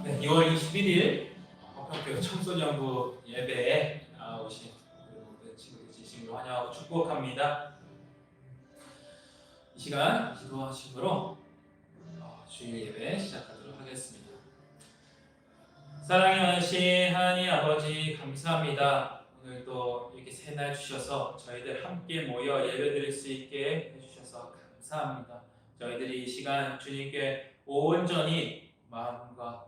네, 2월 21일 화평교회 청소년부 예배에 오신 모든 친구들 진심으로 환영하고 축복합니다. 이 시간 기도하심으로 주일 예배 시작하도록 하겠습니다. 사랑이 많으신 하나님 아버지 감사합니다. 오늘도 이렇게 새날 주셔서 저희들 함께 모여 예배드릴 수 있게 해주셔서 감사합니다. 저희들이 이 시간 주님께 온전히 마음과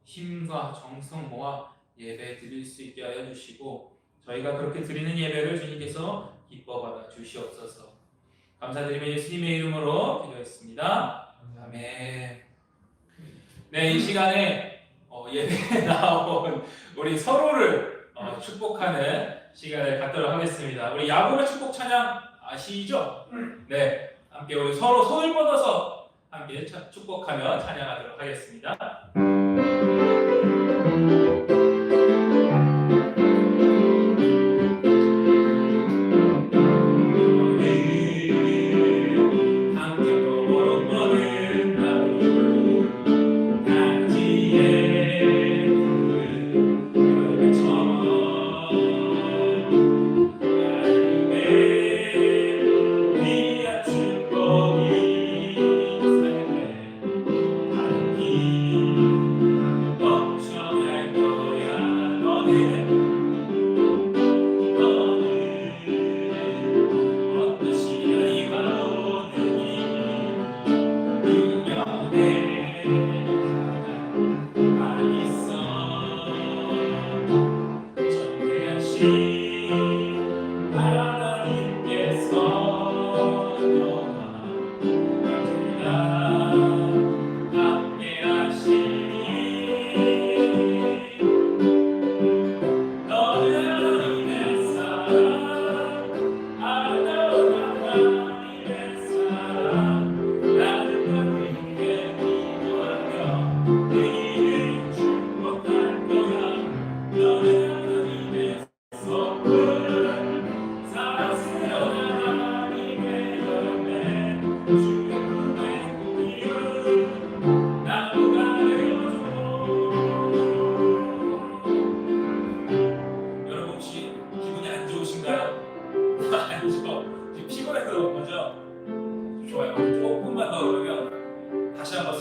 힘과 정성 모아 예배 드릴 수 있게 하여 주시고 저희가 그렇게 드리는 예배를 주님께서 기뻐 받아 주시옵소서. 감사드리며 예수님의 이름으로 기도했습니다. 아멘. 네, 이 시간에 예배에 나온 우리 서로를 축복하는 시간을 갖도록 하겠습니다. 우리 야곱의 축복 찬양 아시죠? 네, 함께 우리 서로 손을 뻗어서 함께 축복하며 찬양하도록 하겠습니다.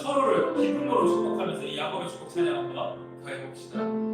서로를 기쁨으로 축복하면서 이 야곱의 축복 찬양 한번 더 해봅시다.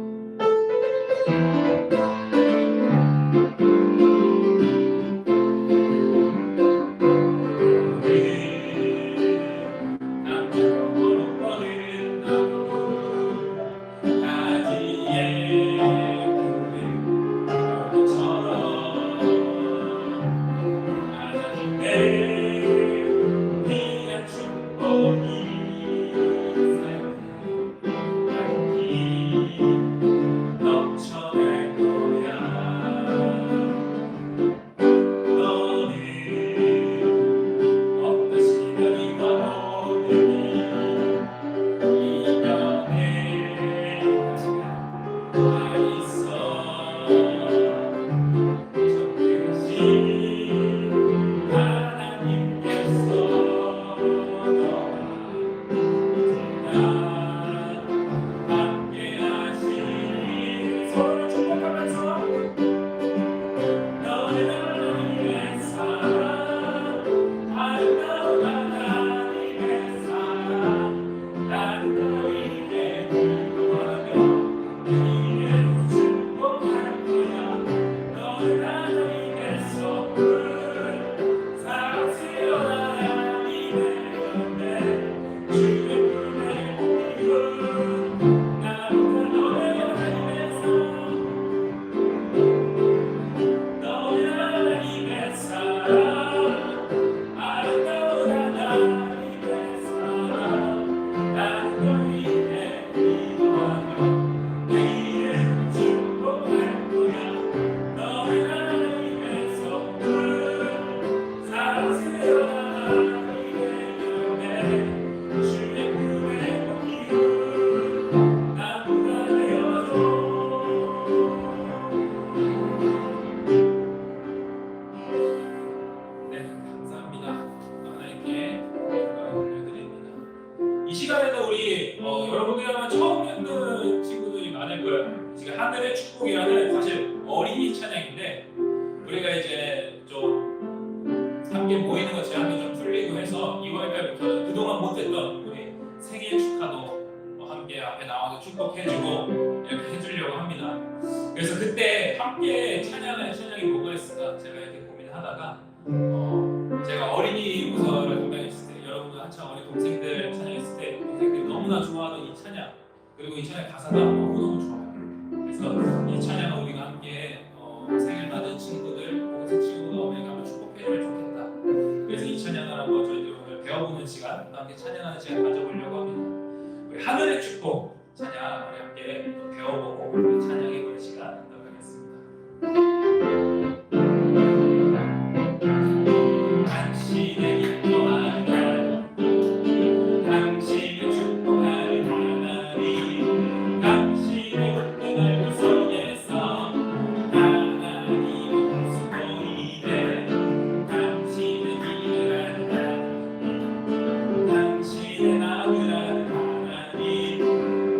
이렇게 앞에 나와서 축복해주고 이렇게 해주려고 합니다. 그래서 그때 함께 찬양할 찬양이 뭐가 있을까 제가 이렇게 고민을 하다가 제가 어린이 부서를 담당했을 때 여러분 한참 어린 동생들 찬양했을 때 동생들이 너무나 좋아하던 이 찬양 그리고 이 찬양 가사가 너무너무 좋아요. 그래서 이 찬양을 우리가 함께 생일 맞은 친구들 혹은 친구가 어머니가 한번 축복해주면 좋겠다. 그래서 이 찬양을 한번 저희들 오늘 배워보는 시간 함께 찬양하는 시간 가져보려고 합니다. 우리 하늘의 축복 찬양 우리 함께 또 배워보고 우리 찬양해보는 시간 갖도록 하겠습니다. 당신의 기뻐하는 하나님 당신의 축복하는 하나님 당신의 웃는 얼굴 속에서 하나님 웃음 보이네 당신의 일을 하는 하나님 당신의 마음을 아는 하나님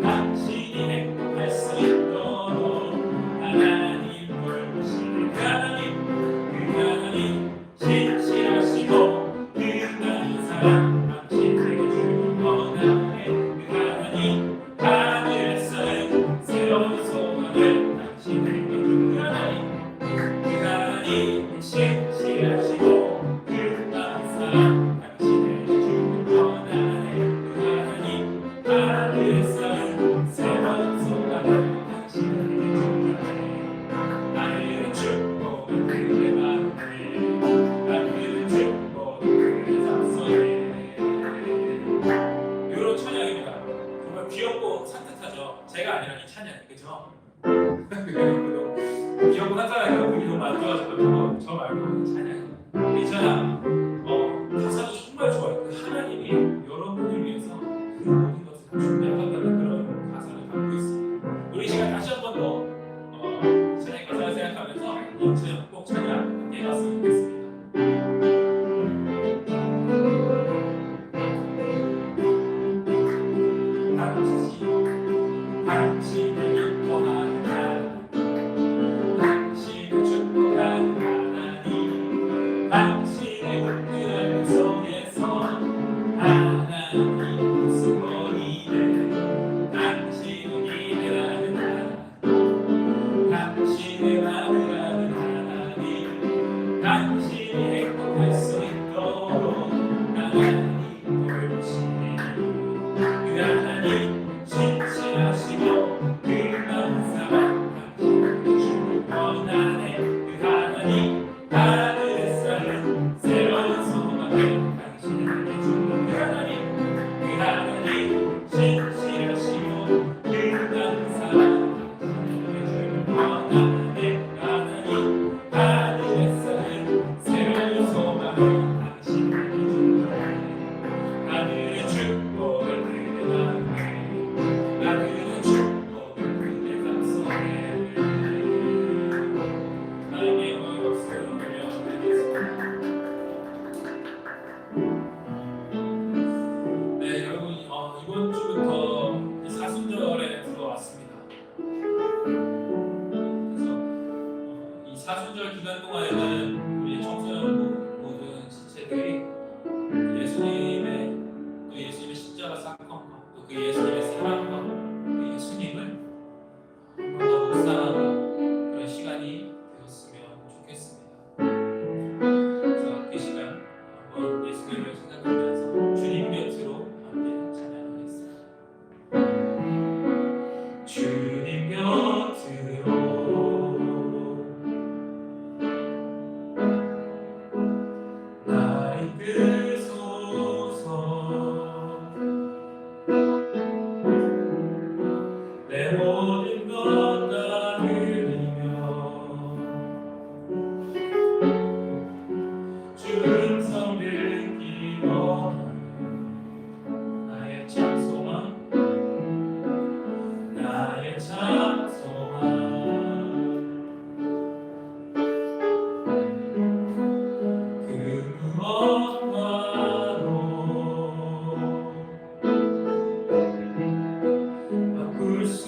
당신이 행복할 수 있도록 하나님 돌보시는 하나님 그 하나님 신실하시고 끝나는 사랑 당신에게 주는 원하네 그 하나님 하늘에서는 새로운 소망을 당신에게 주는 하나님 그 하나님 신실하시고 끝나는 사랑 당신에게 주는 원하네 그 하나님 하늘에서는 새로운 소망을 당신에게 주는 하나님 하늘의 축복은 그의 마음에 하늘의 축복은 그의 상소에 이런 찬양입니다. 정말 귀엽고 산뜻하죠. 제가 아니라 이 찬양 그죠? 귀엽고 산뜻하니까 분이 너무 안 좋아져가지고 저 말고 이 찬양 이 찬양 가사도 정말 좋아요. 그 하나님이 여러분을 위해서 그 모든 것을 다 준비하겠다는 그런 가사를 담고 있습니다. 우리 시간 다시 한 번 더 찬양 가사를 생각하면서 이 찬양 꼭 찬양 함께 해봤으면 좋겠습니다. 당신을 기뻐하는 하나님 당신을 축복하는 하나님 당신의 웃는 얼굴 속에서 하나님 웃음 보이네 당신은 일을 하는 하나님 당신의 마음을 아는 하나님 당신이 행복할 수 있도록 하나님 돌보시네 그 하나님 신실하시고 끝나는 사랑 당신에게 주는 원하네 그 하나님 하늘에서는 새로운 소망을 당신에게 주는 그 하나님 신실하시고 끝나는 사랑 당신에게 주는 원하네 그 하나님 하늘에서는 새로운 소망을 당신에게 주는 하늘의 축복을 그대 마음에 하늘의 축복을 그대 상소에 나에게 박수를 올려드리겠습니다. 네 여러분 이번 주부터 이 사순절에 들어왔습니다. 그래서 이 사순절 기간 동안에는 우리 청소년 모든 지체들이 예수님의 또 예수님의 십자가 사건과 또 그 예수님의 사랑과 그 예수님을 한 번 더 묵상하는 그런 시간이 되었으면 좋겠습니다. 그래서 그 시간 한번 예수님을 생각하면서 주님 곁으로 함께 찬양하겠습니다. 주님 곁으로 날 이끄소서 내 모든 것 다 드리며 주 음성 듣기 원하는 나의 참 소망 나의 참 소망 그 무엇과도 바꿀 수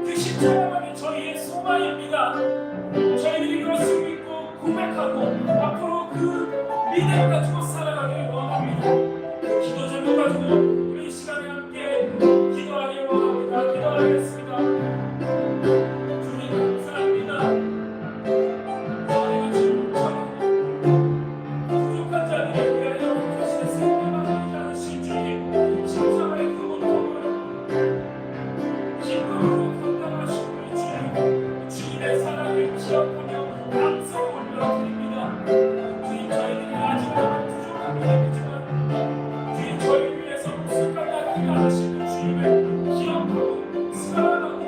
그 십자가만이 저희의 소망입니다. 저희들이 그것을 믿고 고백하고 앞으로 그 믿음 가지고 살아가길 원합니다. 그 기도 제목 가지고 우리 이 시간에 함께 기도하길 원합니다. 기도하겠습니다. 주님 감사합니다. 저희가 지금처럼 부족한 자들을 위하여 하시는 생명을 일하신 주님, 십자가의 그 고통을 기쁨으로 감당하신 우리 주님, 주님의 사랑을 기억하며 감사를 올려드립니다. 주님, 저희들이 아직은 부족한 자이지만 주님, 저희를 위해서 무엇까지 일하시는 주님을 기억하고 사랑하고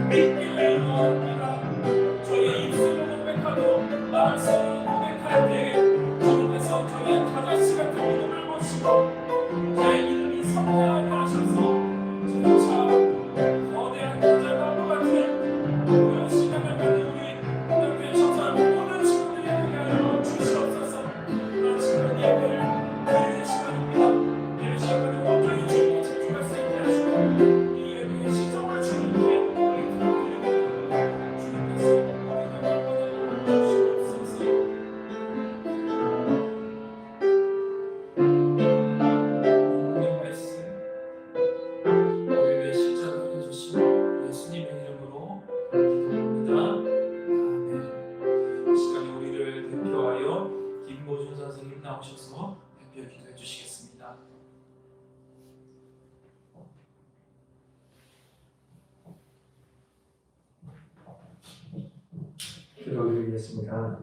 믿기를 원합니다. 저희의 입술로 고백하고 마음속으로 고백할 때에 주님께서 저희의 다다시 같은 믿음을 보시고 저의 이름이 성장하게 하셔서 저희 거대한 여자나무 같은 그런 시간을 가진 우리 이렇게 천사 모든 친구들이 위하여 주시옵소서. 그런 시간 예배를 드리는 시간입니다. 예배 시간 가지고 온전히 주님께 집중할 수 있게 하시고 이 예배의 시점을 주님께 나오셔서 대표 기도해 주시겠습니다. 기도드리겠습니다.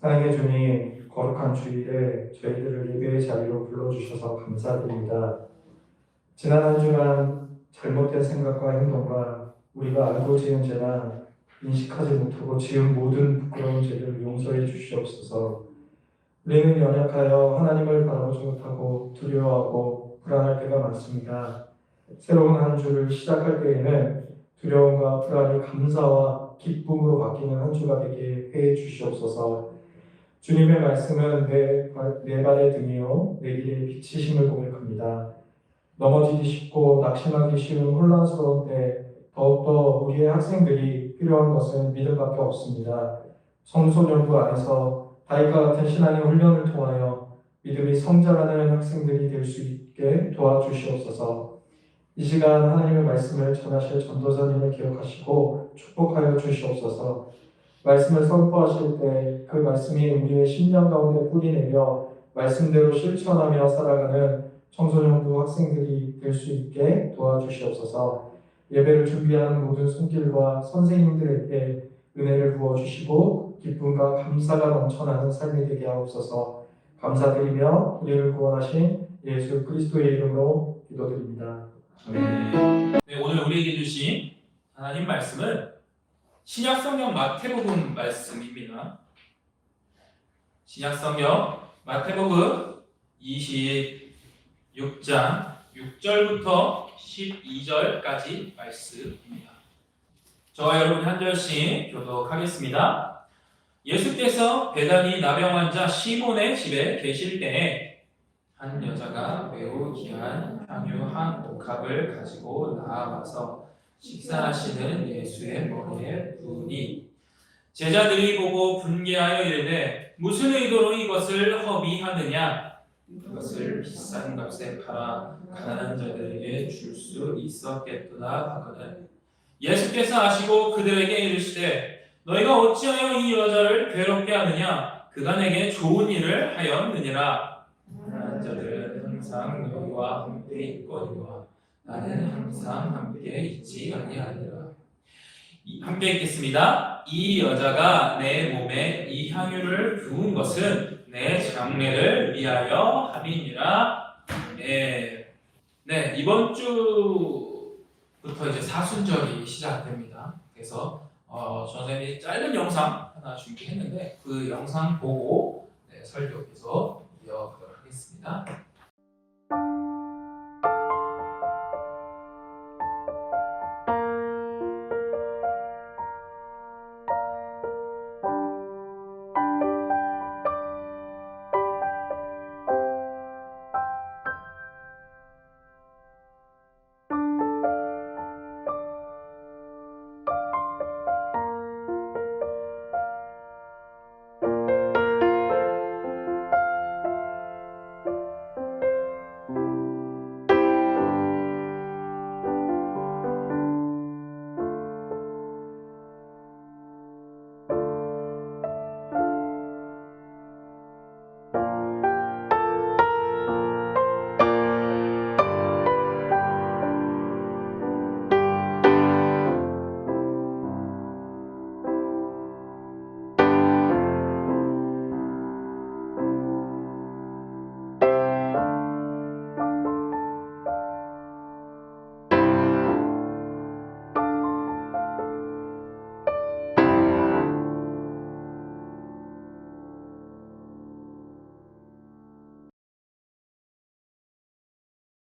사랑의 주님, 거룩한 주일에 저희들을 예배의 자리로 불러주셔서 감사드립니다. 지난 한 주간 잘못된 생각과 행동과 우리가 알고 지은 죄나 인식하지 못하고 지은 모든 부끄러운 죄들을 용서해 주시옵소서. 우리는 연약하여 하나님을 바라보지 못하고 두려워하고 불안할 때가 많습니다. 새로운 한 주를 시작할 때에는 두려움과 불안이 감사와 기쁨으로 바뀌는 한 주가 되게 해 주시옵소서. 주님의 말씀은 내 발의 등이요 내 길의 빛이심을 고백합니다. 넘어지기 쉽고 낙심하기 쉬운 혼란스러운 때 더욱더 우리의 학생들이 필요한 것은 믿음밖에 없습니다. 청소년부 안에서 다윗과 같은 신앙의 훈련을 통하여 믿음이 성장하는 학생들이 될 수 있게 도와주시옵소서. 이 시간 하나님의 말씀을 전하실 전도사님을 기억하시고 축복하여 주시옵소서. 말씀을 선포하실 때 그 말씀이 우리의 심령 가운데 뿌리내려 말씀대로 실천하며 살아가는 청소년부 학생들이 될 수 있게 도와주시옵소서. 예배를 준비하는 모든 손길과 선생님들에게 은혜를 부어주시고 기쁨과 감사가 넘쳐나는 삶이 되게 하옵소서. 감사드리며 우리를 구원하신 예수 그리스도의 이름으로 기도드립니다. 아멘. 네, 오늘 우리에게 주신 하나님 말씀은 신약성경 마태복음 말씀입니다. 신약성경 마태복음 26장 6절부터 12절까지 말씀입니다. 저와 여러분 한 절씩 교독하겠습니다. 예수께서 베다니 나병 환자 시몬의 집에 계실 때에 한 여자가 매우 귀한 향유 한 옥합을 가지고 나아와서 식사하시는 예수의 머리에 부으니 제자들이 보고 분개하여 이르되 무슨 의도로 이것을 허비하느냐? 그것을 비싼 값에 팔아 가난한 자들에게 줄 수 있었겠도다 하거든. 예수께서 아시고 그들에게 이르시되 너희가 어찌하여 이 여자를 괴롭게 하느냐? 그가 내게 좋은 일을 하였느니라. 가난한 자들은 항상 너희와 함께 있거니와 나는 항상 함께 있지 아니하리라. 함께 읽겠습니다. 이 여자가 내 몸에 이 향유를 부은 것은 내 장례를 위하여 함이니라. 네, 이번 주부터 이제 사순절이 시작됩니다. 그래서 선생님이 짧은 영상 하나 준비했는데 그 영상 보고 설교 계속 이어가도록 하겠습니다.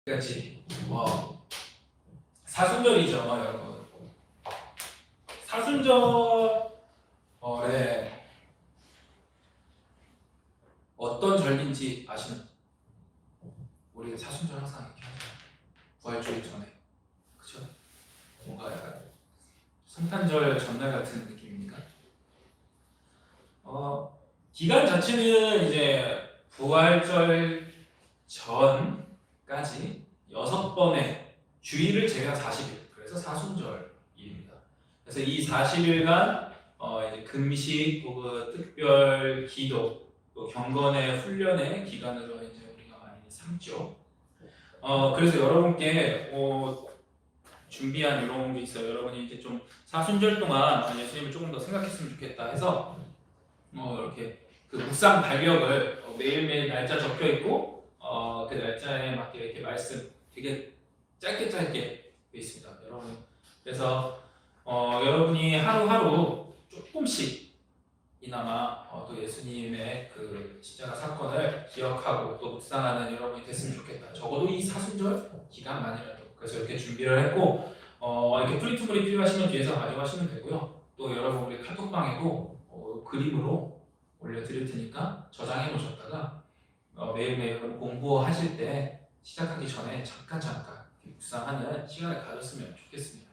그렇지. 사순절이죠, 여러분. 사순절에 어떤 절기인지 아시는? 우리가 사순절 항상 이렇게 하잖아요. 부활주일 전에, 그렇죠? 뭔가 약간 성탄절 전날 같은 느낌입니까? 기간 자체는 이제 부활절 전까지 6번의 주일을 제외한 40일, 그래서 사순절입니다. 그래서 이 40일간 이제 금식 혹은 특별 기도, 또 경건의 훈련의 기간으로 이제 우리가 많이 삼죠. 그래서 여러분께 준비한 이런 게 있어요. 여러분이 이제 좀 사순절 동안 예수님을 조금 더 생각했으면 좋겠다 해서 이렇게 그 묵상 달력을 매일매일 날짜 적혀 있고 그 날짜에 맞게 이렇게 말씀 되게 짧게 돼 있습니다, 여러분. 그래서 여러분이 하루하루 조금씩 이나마 또 예수님의 그 십자가 사건을 기억하고 또 묵상하는 여러분이 됐으면 좋겠다. 적어도 이 사순절 기간만이라도. 그래서 이렇게 준비를 했고 이렇게 프리투물이 필요하시면 뒤에서 가져가시면 되고요. 또 여러분 우리 카톡방에도 그림으로 올려드릴 테니까 저장해 놓으셨다가 매일매일 공부하실 때 시작하기 전에 잠깐 묵상하는 시간을 가졌으면 좋겠습니다.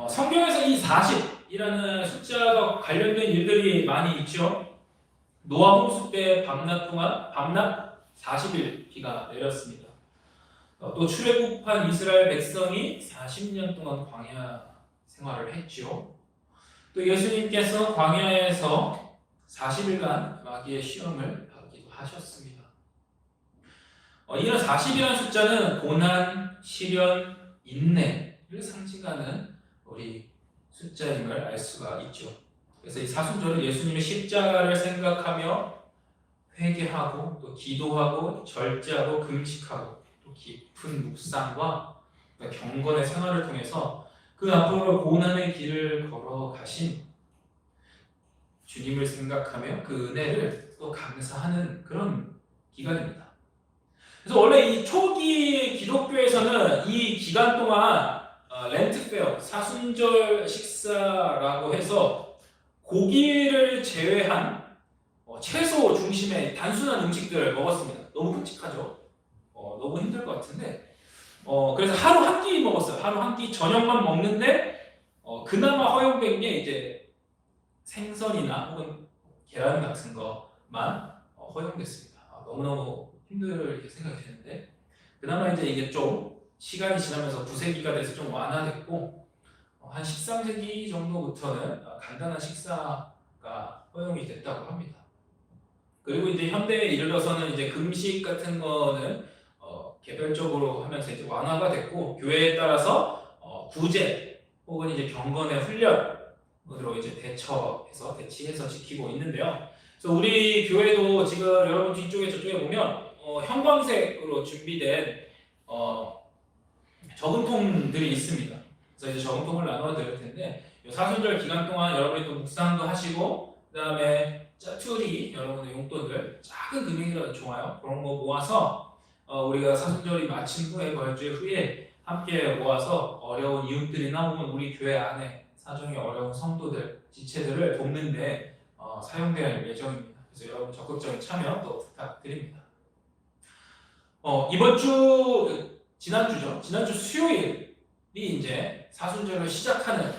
성경에서 이 40이라는 숫자가 관련된 일들이 많이 있죠. 노아 홍수 때 밤낮 동안 밤낮 40일 비가 내렸습니다. 또 출애굽한 이스라엘 백성이 40년 동안 광야 생활을 했죠. 또 예수님께서 광야에서 40일간 마귀의 시험을 받기도 하셨습니다. 이런 40이라는 숫자는 고난, 시련, 인내를 상징하는 우리 숫자임을 알 수가 있죠. 그래서 이 사순절은 예수님의 십자가를 생각하며 회개하고 또 기도하고 절제하고 금식하고 또 깊은 묵상과 경건의 생활을 통해서 그 앞으로 고난의 길을 걸어가신 주님을 생각하며 그 은혜를 또 감사하는 그런 기간입니다. 그래서 원래 이 초기 기독교에서는 이 기간 동안 렌트 페어, 사순절 식사라고 해서 고기를 제외한 채소 중심의 단순한 음식들을 먹었습니다. 너무 끔찍하죠? 너무 힘들 것 같은데 그래서 하루 한 끼 먹었어요. 하루 한 끼 저녁만 먹는데 그나마 허용된 게 이제 생선이나 혹은 계란 같은 것만 허용됐습니다. 너무너무 힘들게 생각이 되는데 그나마 이제 이게 좀 시간이 지나면서 9세기가 돼서 좀 완화됐고 한 13세기 정도부터는 간단한 식사가 허용이 됐다고 합니다. 그리고 이제 현대에 이르러서는 이제 금식 같은 거는 개별적으로 하면서 이제 완화가 됐고 교회에 따라서 구제 혹은 이제 경건의 훈련으로 이제 대치해서 지키고 있는데요. 그래서 우리 교회도 지금 여러분 뒤쪽에 저쪽에 보면 형광색으로 준비된 저금통들이 있습니다. 그래서 이제 저금통을 나눠 드릴 텐데 이 사순절 기간 동안 여러분이 또 묵상도 하시고 그다음에 짜투리 여러분의 용돈들 작은 금액이라도 좋아요. 그런 거 모아서 우리가 사순절이 마친 후에 벌주일 후에 함께 모아서 어려운 이웃들이나 혹은 우리 교회 안에 사정이 어려운 성도들, 지체들을 돕는데 사용될 예정입니다. 그래서 여러분 적극적인 참여 또 부탁드립니다. 이번 주 지난주죠. 지난주 수요일이 이제 사순절을 시작하는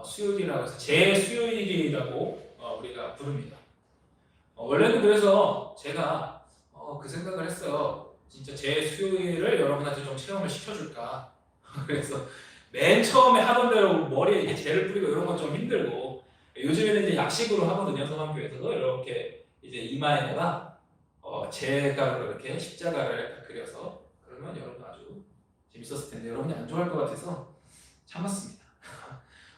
수요일이라고 해서 제수요일이라고 우리가 부릅니다. 원래는 그래서 제가 그 생각을 했어요. 진짜 제수요일을 여러분한테 좀 체험을 시켜줄까. 그래서 맨 처음에 하던 대로 머리에 이렇게 젤을 뿌리고 이런 건 좀 힘들고 요즘에는 이제 약식으로 하거든요. 성황교회에서도 이렇게 이제 이마에다가 제가로 이렇게 십자가를 그려서 그러면 여러분 아주 재밌었을 텐데 여러분이 안 좋아할 것 같아서 참았습니다.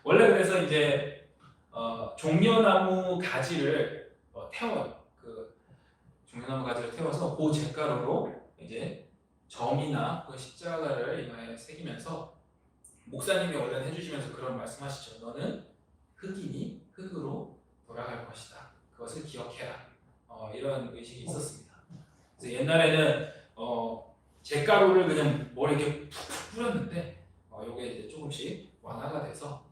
원래 그래서 이제 종려나무 가지를 태워요. 그 종려나무 가지를 태워서 그 잿가루로 이제 점이나 그 십자가를 이마에 새기면서 목사님이 원래 해주시면서 그런 말씀하시죠. 너는 흙이니 흙으로 돌아갈 것이다. 그것을 기억해라. 이런 의식이 있었습니다. 그래서 옛날에는 잿가루를 그냥 머리에 이렇게 푹푹 뿌렸는데 요게 이제 조금씩 완화가 돼서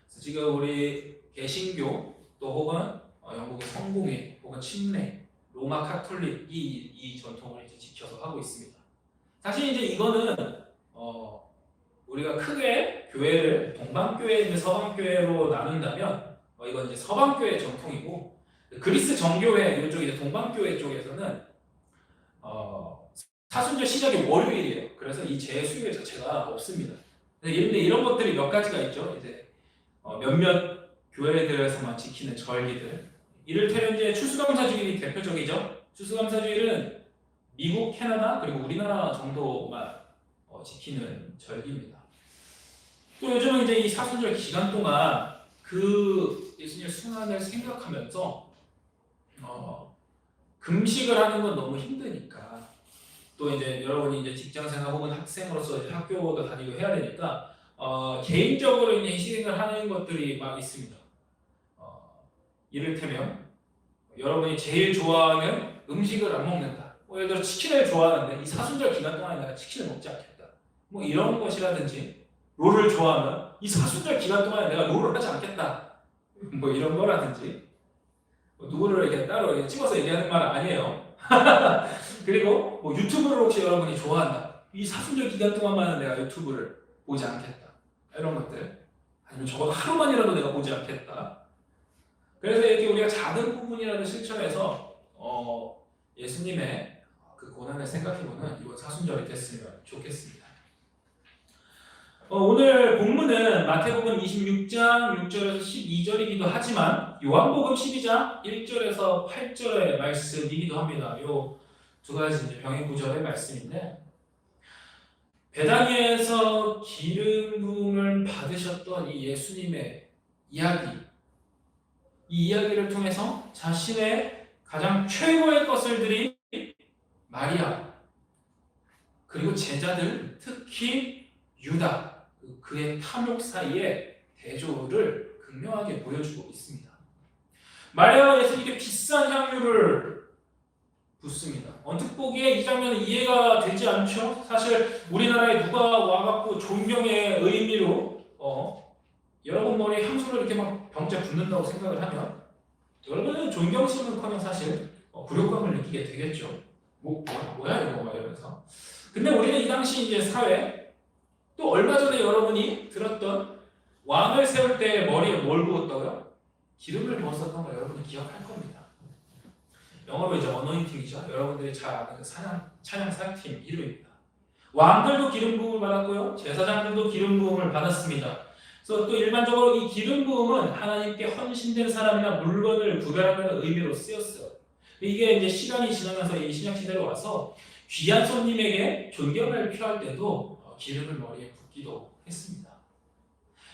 지금 우리 개신교 또 혹은 영국의 성공회 혹은 침례, 로마 카톨릭 이 전통을 이제 지켜서 하고 있습니다. 사실 이제 이거는 우리가 크게 교회를 동방교회 있는 서방교회로 나눈다면 이건 이제 서방교회 전통이고 그리스 정교회 이쪽 이제 동방교회 쪽에서는 사순절 시작이 월요일이에요. 그래서 이 제수요일 자체가 없습니다. 근데 이런 것들이 몇 가지가 있죠. 이제 몇몇 교회들에서만 지키는 절기들. 이를테면 이제 추수감사주일이 대표적이죠. 추수감사주일은 미국, 캐나다 그리고 우리나라 정도만 지키는 절기입니다. 또 요즘은 이제 이 사순절 기간 동안 그 예수님의 순환을 생각하면서 금식을 하는 건 너무 힘드니까 또 이제 여러분이 이제 직장생활 혹은 학생으로서 이제 학교도 다니고 해야 되니까 개인적으로 이제 희생을 하는 것들이 막 있습니다. 이를테면 여러분이 제일 좋아하는 음식을 안 먹는다. 예를 들어 치킨을 좋아하는데 이 사순절 기간 동안에 내가 치킨을 먹지 않겠다. 뭐 이런 것이라든지 롤을 좋아하면 이 사순절 기간 동안에 내가 롤을 하지 않겠다. 뭐 이런 거라든지 누구를 이렇게 따로 이렇게 찍어서 얘기하는 말은 아니에요. 그리고 뭐 유튜브를 혹시 여러분이 좋아한다. 이 사순절 기간 동안만은 내가 유튜브를 보지 않겠다. 이런 것들. 아니면 적어도 하루만이라도 내가 보지 않겠다. 그래서 이렇게 우리가 작은 부분이라도 실천해서 예수님의 그 고난을 생각해보는 이번 사순절이 됐으면 좋겠습니다. 오늘 본문은 마태복음 26장 6절에서 12절이기도 하지만 요한복음 12장 1절에서 8절의 말씀이기도 합니다. 요 두 가지 이제 병행 구절의 말씀인데 베다니에서 기름 부음을 받으셨던 이 예수님의 이야기, 이 이야기를 통해서 자신의 가장 최고의 것을 드린 마리아 그리고 제자들, 특히 유다, 그의 탐욕 사이에 대조를 극명하게 보여주고 있습니다. 마리아가 예수님께 비싼 향유를 붓습니다. 언뜻 보기에 이 장면은 이해가 되지 않죠? 사실 우리나라에 누가 와갖고 존경의 의미로 여러분 머리에 향수를 이렇게 막 병째 붓는다고 생각을 하면 여러분은 존경심은커녕 사실 굴욕감을 느끼게 되겠죠. 뭐야 이거 막 이러면서. 근데 우리는 이 당시 이제 사회 또 얼마 전에 여러분이 들었던 왕을 세울 때 머리에 뭘 부었다고요? 기름을 부었었던 걸 여러분이 기억할 겁니다. 영어로 이제 어노인팅이죠. 여러분들이 잘 아는 그 찬양 사역팀 이름입니다. 왕들도 기름 부음을 받았고요. 제사장들도 기름 부음을 받았습니다. 그래서 또 일반적으로 이 기름 부음은 하나님께 헌신된 사람이나 물건을 구별하는 의미로 쓰였어요. 이게 이제 시간이 지나면서 이 신약 시대로 와서 귀한 손님에게 존경을 표할 때도 기름을 머리에 붓기도 했습니다.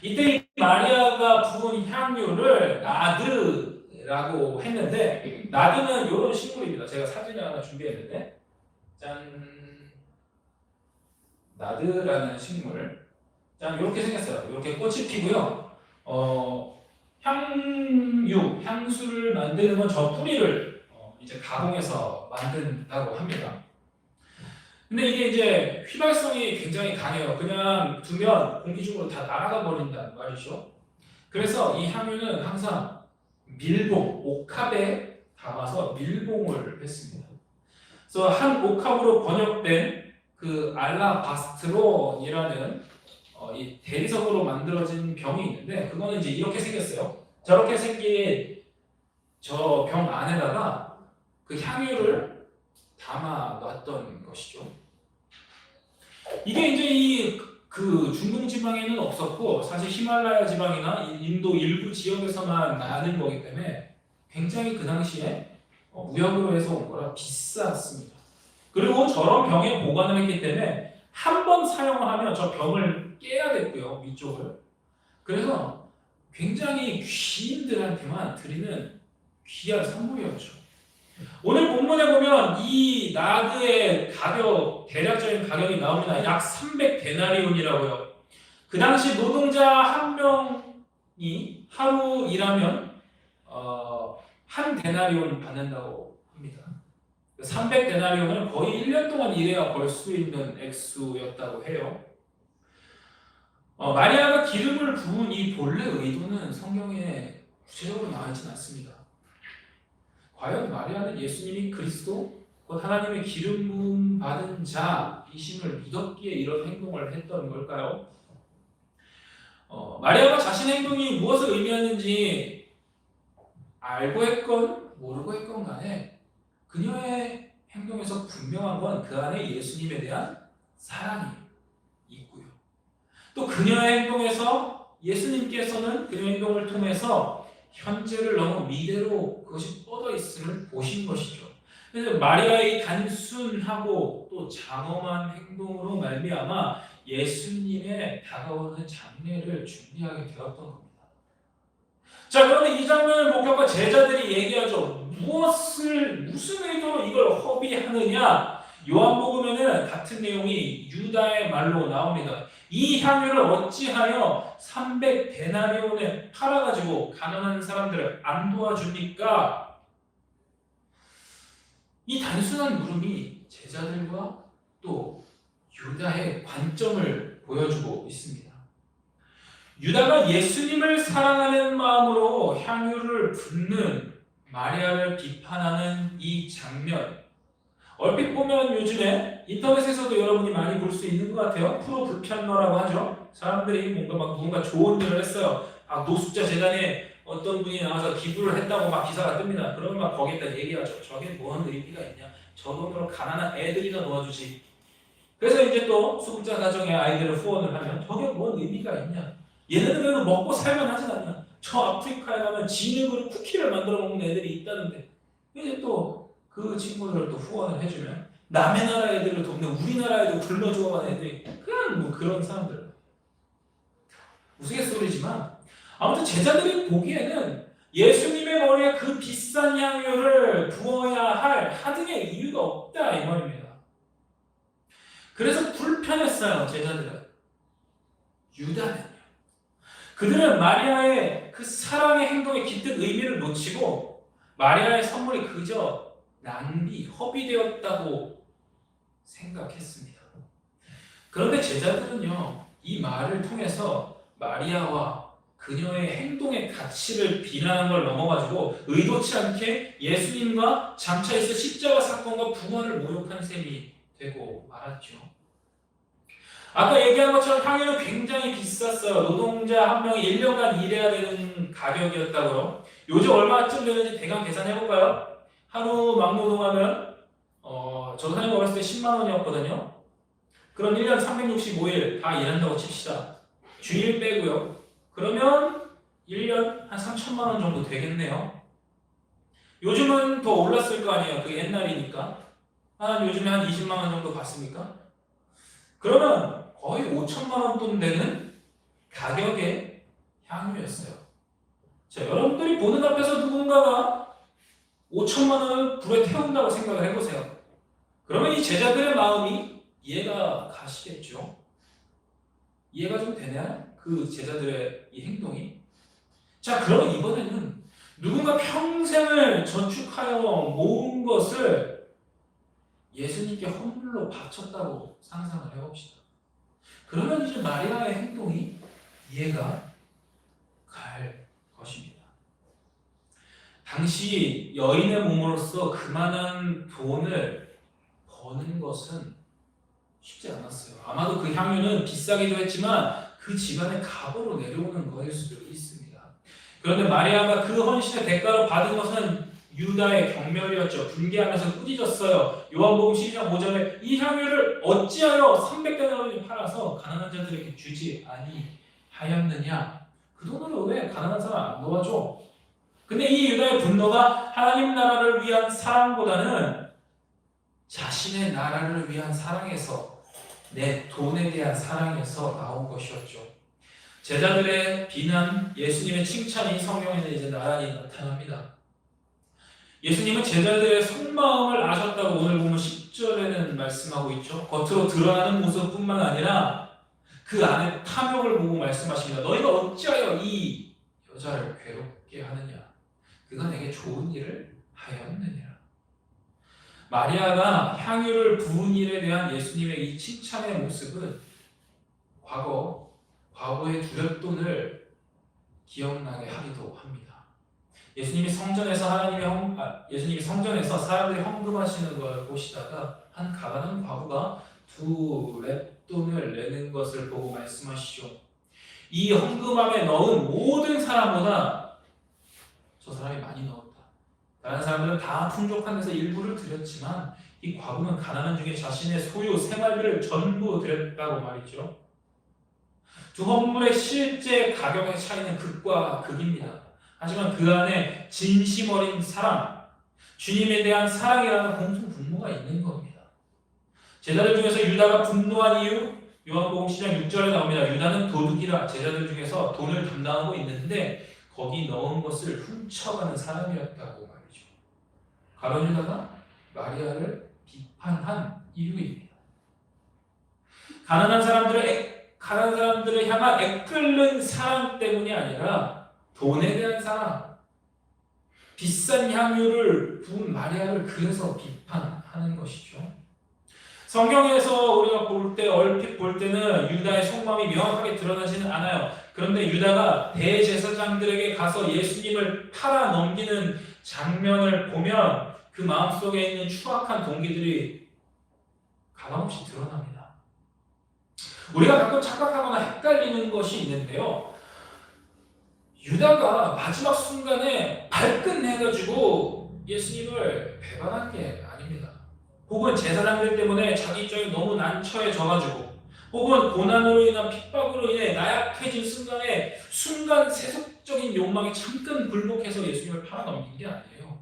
이때 이 마리아가 부은 향유를 나드라고 했는데, 나드는 이런 식물입니다. 제가 사진을 하나 준비했는데, 짠, 나드라는 식물. 짠, 이렇게 생겼어요. 이렇게 꽃이 피고요. 향수를 만드는 건 저 뿌리를 이제 가공해서 만든다고 합니다. 근데 이게 이제 휘발성이 굉장히 강해요. 그냥 두면 공기 중으로 다 날아가 버린다는 말이죠. 그래서 이 향유는 항상 밀봉, 옥합에 담아서 밀봉을 했습니다. 그래서 한 옥합으로 번역된 그 알라바스트론이라는 이 대리석으로 만들어진 병이 있는데, 그거는 이제 이렇게 생겼어요. 저렇게 생긴 저 병 안에다가 그 향유를 담아 놨던 것이죠. 이게 이제 그 중동 지방에는 없었고, 사실 히말라야 지방이나 인도 일부 지역에서만 나는 거기 때문에 굉장히 그 당시에 무역으로 해서 온 거라 비쌌습니다. 그리고 저런 병에 보관을 했기 때문에 한 번 사용을 하면 저 병을 깨야 됐고요, 위쪽을. 그래서 굉장히 귀인들한테만 드리는 귀한 선물이었죠. 오늘 본문에 보면 이 나드의 가격, 대략적인 가격이 나옵니다. 약 300데나리온이라고요. 그 당시 노동자 한 명이 하루 일하면 한 데나리온 받는다고 합니다. 300데나리온은 거의 1년 동안 일해야 벌 수 있는 액수였다고 해요. 마리아가 기름을 부은 이 본래 의도는 성경에 구체적으로 나와 있지는 않습니다. 과연 마리아는 예수님이 그리스도, 곧 하나님의 기름 부음 받은 자이심을 믿었기에 이런 행동을 했던 걸까요? 마리아가 자신의 행동이 무엇을 의미하는지 알고 했건 모르고 했건 간에 그녀의 행동에서 분명한 건 그 안에 예수님에 대한 사랑이 있고요. 또 그녀의 행동에서 예수님께서는 그녀의 행동을 통해서 현재를 넘어 미래로 그것이 뻗어 있음을 보신 것이죠. 그래서 마리아의 단순하고 또 장엄한 행동으로 말미암아 예수님의 다가오는 장례를 준비하게 되었던 겁니다. 자, 그런데 이 장면을 목격한 제자들이 얘기하죠. 무슨 의도로 이걸 허비하느냐? 요한복음에는 같은 내용이 유다의 말로 나옵니다. 이 향유를 어찌하여 300데나리온에 팔아가지고 가난한 사람들을 안 도와줍니까? 이 단순한 물음이 제자들과 또 유다의 관점을 보여주고 있습니다. 유다가 예수님을 사랑하는 마음으로 향유를 붓는 마리아를 비판하는 이 장면, 얼핏 보면 요즘에 인터넷에서도 여러분이 많이 볼 수 있는 것 같아요. 프로 불편러라고 하죠. 사람들이 뭔가 좋은 일을 했어요. 노숙자 재단에 어떤 분이 나와서 기부를 했다고 막 기사가 뜹니다. 그러면 막 거기에다 얘기하죠. 저게 뭔 의미가 있냐? 저 돈으로 가난한 애들이나 도와주지. 그래서 이제 또 수급자 가정의 아이들을 후원을 하면 저게 뭔 의미가 있냐? 얘네들 그래도 먹고 살만 하진 않냐? 저 아프리카에 가면 진흙으로 쿠키를 만들어 먹는 애들이 있다는데 이제 또 그 친구들을 또 후원을 해주면 남의 나라 애들을 돕는 우리나라 애들 굶어 죽어가는 애들이 그냥 뭐 그런 사람들. 우스갯소리지만 아무튼 제자들이 보기에는 예수님의 머리에 그 비싼 향유를 부어야 할 하등의 이유가 없다 이 말입니다. 그래서 불편했어요 제자들은. 유다는요. 그들은 마리아의 그 사랑의 행동의 깃든 의미를 놓치고 마리아의 선물이 그저 낭비, 허비되었다고 생각했습니다. 그런데 제자들은요, 이 말을 통해서 마리아와 그녀의 행동의 가치를 비난한 걸 넘어가지고 의도치 않게 예수님과 장차 있을 십자가 사건과 부활을 모욕한 셈이 되고 말았죠. 아까 얘기한 것처럼 향유는 굉장히 비쌌어요. 노동자 한 명이 1년간 일해야 되는 가격이었다고요. 요즘 얼마쯤 되는지 대강 계산해볼까요? 하루 막노동하면 저도 사장님 어렸을 때 10만 원이었거든요. 그럼 1년 365일 다 일한다고 칩시다. 주일 빼고요. 그러면 1년 한 3천만 원 정도 되겠네요. 요즘은 더 올랐을 거 아니에요. 그게 옛날이니까. 요즘에 한 20만 원 정도 받습니까? 그러면 거의 5천만 원 돈 되는 가격의 향유였어요. 자, 여러분들이 보는 앞에서 누군가가 5천만 원을 불에 태운다고 생각을 해보세요. 그러면 이 제자들의 마음이 이해가 가시겠죠? 이해가 좀 되나요? 그 제자들의 이 행동이? 자, 그러면 이번에는 누군가 평생을 저축하여 모은 것을 예수님께 헌물로 바쳤다고 상상을 해봅시다. 그러면 이제 마리아의 행동이 이해가 갈 것입니다. 당시 여인의 몸으로서 그만한 돈을 버는 것은 쉽지 않았어요. 아마도 그 향유는 비싸기도 했지만 그 집안의 갑으로 내려오는 거일 수도 있습니다. 그런데 마리아가 그 헌신의 대가로 받은 것은 유다의 경멸이었죠. 분개하면서 꾸짖었어요. 요한복음 12장 5절에 이 향유를 어찌하여 300데나리온에 팔아서 가난한 자들에게 주지 아니하였느냐. 그 돈으로 왜 가난한 사람 안 도와줘? 근데 이 유다의 분노가 하나님 나라를 위한 사랑보다는 자신의 나라를 위한 사랑에서, 내 돈에 대한 사랑에서 나온 것이었죠. 제자들의 비난, 예수님의 칭찬이 성경에는 이제 나란히 나타납니다. 예수님은 제자들의 속마음을 아셨다고 오늘 보면 10절에는 말씀하고 있죠. 겉으로 드러나는 모습뿐만 아니라 그 안에 탐욕을 보고 말씀하십니다. 너희가 어찌하여 이 여자를 괴롭게 하느냐? 그가 내게 좋은 일을 하였느니라. 마리아가 향유를 부은 일에 대한 예수님의 이 칭찬의 모습은 과거의 두렵돈을 기억나게 하기도 합니다. 예수님이 성전에서 사람들이 헌금하시는 걸 보시다가 한 가난한 과부가 2렙돈을 내는 것을 보고 말씀하시죠. 이 헌금함에 넣은 모든 사람보다 저 사람이 많이 넣었다. 다른 사람들은 다 풍족한 데서 일부를 드렸지만 이 과부는 가난한 중에 자신의 소유 생활비를 전부 드렸다고 말이죠. 두 헌물의 실제 가격의 차이는 극과 극입니다. 하지만 그 안에 진심 어린 사랑, 주님에 대한 사랑이라는 공통 분모가 있는 겁니다. 제자들 중에서 유다가 분노한 이유, 요한복음 10장 6절에 나옵니다. 유다는 도둑이라 제자들 중에서 돈을 담당하고 있는데 거기 넣은 것을 훔쳐가는 사람이었다고 말이죠. 가룟 유다가 마리아를 비판한 이유입니다. 가난한 사람들을 향한 애끓는 사랑 때문이 아니라 돈에 대한 사랑, 비싼 향유를 부은 마리아를 그래서 비판하는 것이죠. 성경에서 우리가 얼핏 볼 때는 유다의 속마음이 명확하게 드러나지는 않아요. 그런데 유다가 대제사장들에게 가서 예수님을 팔아 넘기는 장면을 보면 그 마음속에 있는 추악한 동기들이 가감없이 드러납니다. 우리가 가끔 착각하거나 헷갈리는 것이 있는데요. 유다가 마지막 순간에 발끈해가지고 예수님을 배반한 게 아닙니다. 혹은 제사장들 때문에 자기 입장이 너무 난처해져가지고 혹은 고난으로 인한 핍박으로 인해 나약해진 순간 세속적인 욕망이 잠깐 굴복해서 예수님을 팔아넘긴 게 아니에요.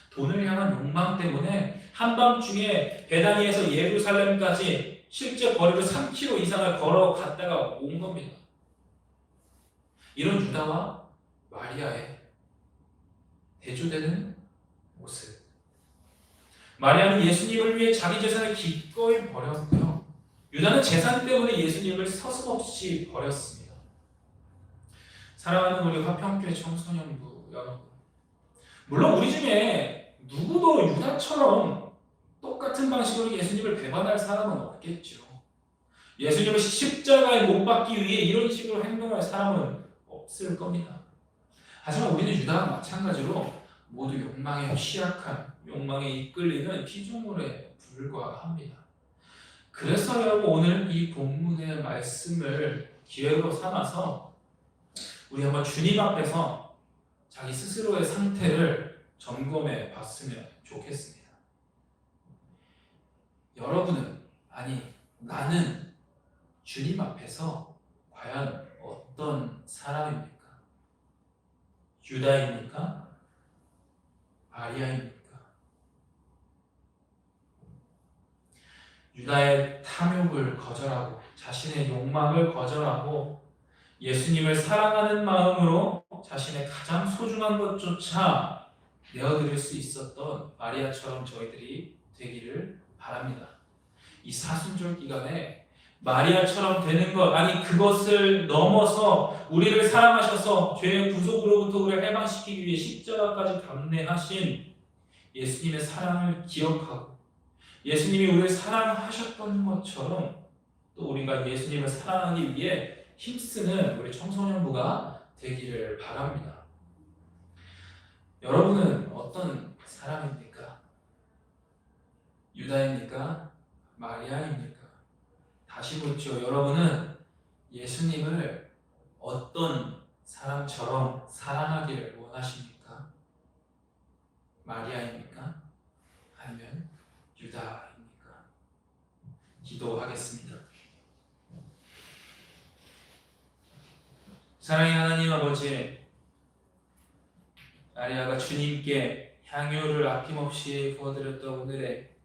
돈을 향한 욕망 때문에 한밤중에 베다니에서 예루살렘까지 실제 거리를 3km 이상을 걸어갔다가 온 겁니다. 이런 유다와 마리아의 대조되는 모습. 마리아는 예수님을 위해 자기 재산을 기꺼이 버렸고요. 유다는 재산 때문에 예수님을 서슴없이 버렸습니다. 사랑하는 우리 화평교회 청소년부 여러분, 물론 우리 중에 누구도 유다처럼 똑같은 방식으로 예수님을 배반할 사람은 없겠죠. 예수님을 십자가에 못 박기 위해 이런 식으로 행동할 사람은 없을 겁니다. 하지만 우리는 유다와 마찬가지로 모두 욕망에 취약한, 욕망에 이끌리는 피조물에 불과합니다. 그래서 여러분 오늘 이 본문의 말씀을 기회로 삼아서 우리 한번 주님 앞에서 자기 스스로의 상태를 점검해 봤으면 좋겠습니다. 여러분은, 아니 나는 주님 앞에서 과연 어떤 사람입니까? 유다입니까? 마리아입니까? 유다의 탐욕을 거절하고 자신의 욕망을 거절하고 예수님을 사랑하는 마음으로 자신의 가장 소중한 것조차 내어드릴 수 있었던 마리아처럼 저희들이 되기를 바랍니다. 이 사순절 기간에 마리아처럼 되는 것, 아니 그것을 넘어서 우리를 사랑하셔서 죄의 구속으로부터 우리를 해방시키기 위해 십자가까지 감내하신 예수님의 사랑을 기억하고 예수님이 우리를 사랑하셨던 것처럼 또 우리가 예수님을 사랑하기 위해 힘쓰는 우리 청소년부가 되기를 바랍니다. 여러분은 어떤 사람입니까? 유다입니까? 마리아입니까? 다시 묻죠. 여러분은 예수님을 어떤 사람처럼 사랑하기를 원하십니까? 마리아입니까? 아니면 유다입니까? 기도하겠습니다. 사랑의 하나님 아버지, 마리아가 주님께 향유를 아낌없이 부어드렸던 오늘의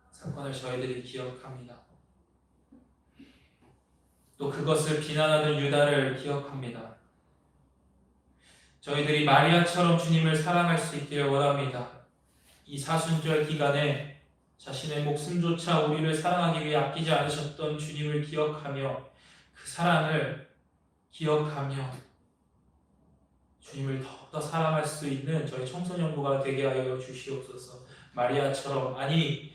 사건을 저희들이 기억합니다. 또 그것을 비난하는 유다를 기억합니다. 저희들이 마리아처럼 주님을 사랑할 수 있기를 원합니다. 이 사순절 기간에 자신의 목숨조차 우리를 사랑하기 위해 아끼지 않으셨던 주님을 기억하며 그 사랑을 기억하며 주님을 더욱더 사랑할 수 있는 저희 청소년부가 되게 하여 주시옵소서. 마리아처럼, 아니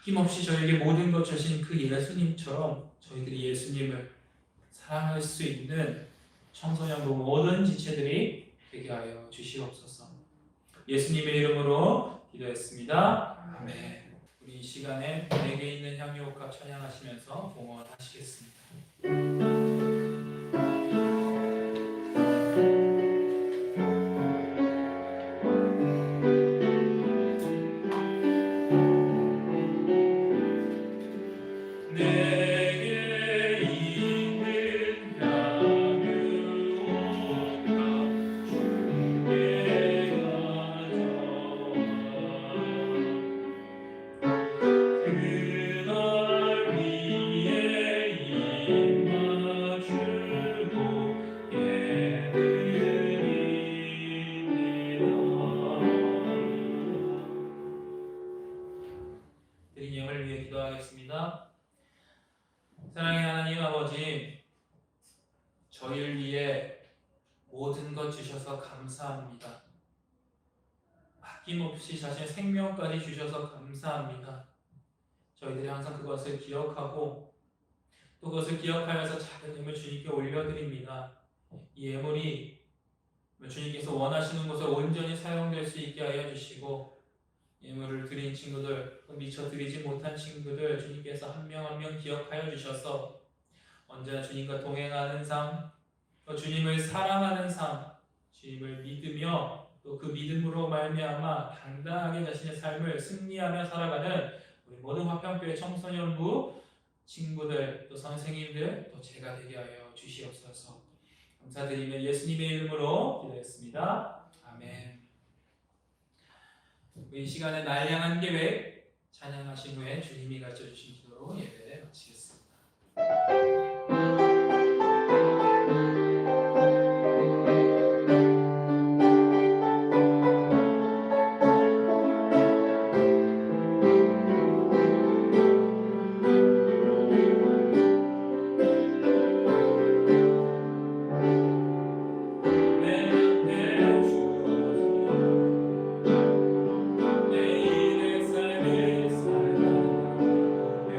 아낌없이 저에게 모든 것 주신 그 예수님처럼 저희들이 예수님을 사랑할 수 있는 청소년부 모든 지체들이 되게 하여 주시옵소서. 예수님의 이름으로 기도했습니다. 아멘. 우리 이 시간에 내게 있는 향유옥합 찬양하시면서 봉헌하시겠습니다. 사랑의 하나님 아버지, 저희를 위해 모든 것 주셔서 감사합니다. 아낌없이 자신의 생명까지 주셔서 감사합니다. 저희들이 항상 그것을 기억하고 또 그것을 기억하면서 작은 예물 주님께 올려드립니다. 이 예물이 주님께서 원하시는 곳에 온전히 사용될 수 있게 하여 주시고, 예물을 드린 친구들, 또 미처 드리지 못한 친구들 주님께서 한 명 한 명 기억하여 주셔서 언제나 주님과 동행하는 삶, 또 주님을 사랑하는 삶, 주님을 믿으며 또 그 믿음으로 말미암아 당당하게 자신의 삶을 승리하며 살아가는 우리 모든 화평교회 청소년부 친구들, 또 선생님들, 또 제가 되게 하여 주시옵소서. 감사드리며 예수님의 이름으로 기도했습니다. 아멘. 이 시간에 날 향한 계획 찬양하신 후에 주님이 가르쳐주신 기도로 예배를 마치겠습니다. 내 삶을 살아가며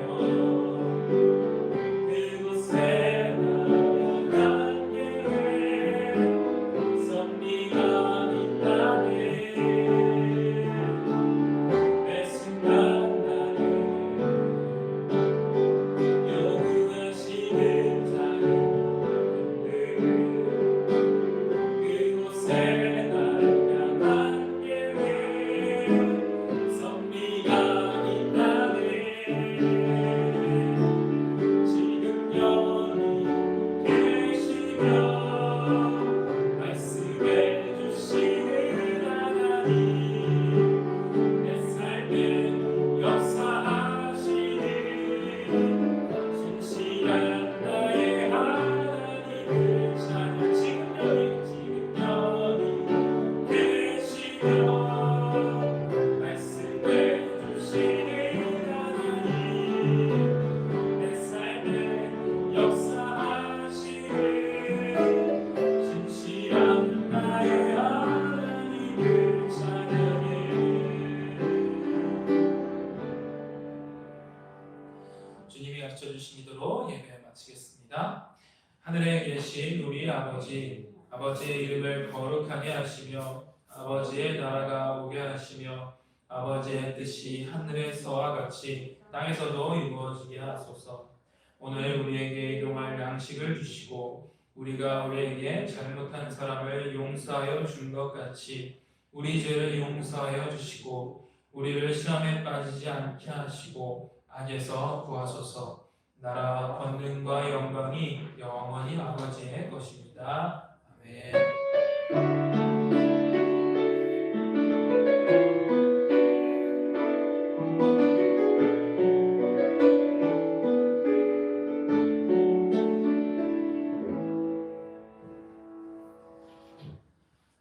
예수님이 가르쳐 주신 이대로 예배 마치겠습니다. 하늘에 계신 우리 아버지, 아버지의 이름을 거룩하게 하시며 아버지의 나라가 오게 하시며 아버지의 뜻이 하늘에서와 같이 땅에서도 이루어지게 하소서. 오늘 우리에게 일용할 양식을 주시고 우리가 우리에게 잘못한 사람을 용서하여 준 것 같이 우리 죄를 용서하여 주시고 우리를 시험에 빠지지 않게 하시고 악에서 구하소서. 나라 권능과 영광이 영원히 아버지의 것입니다.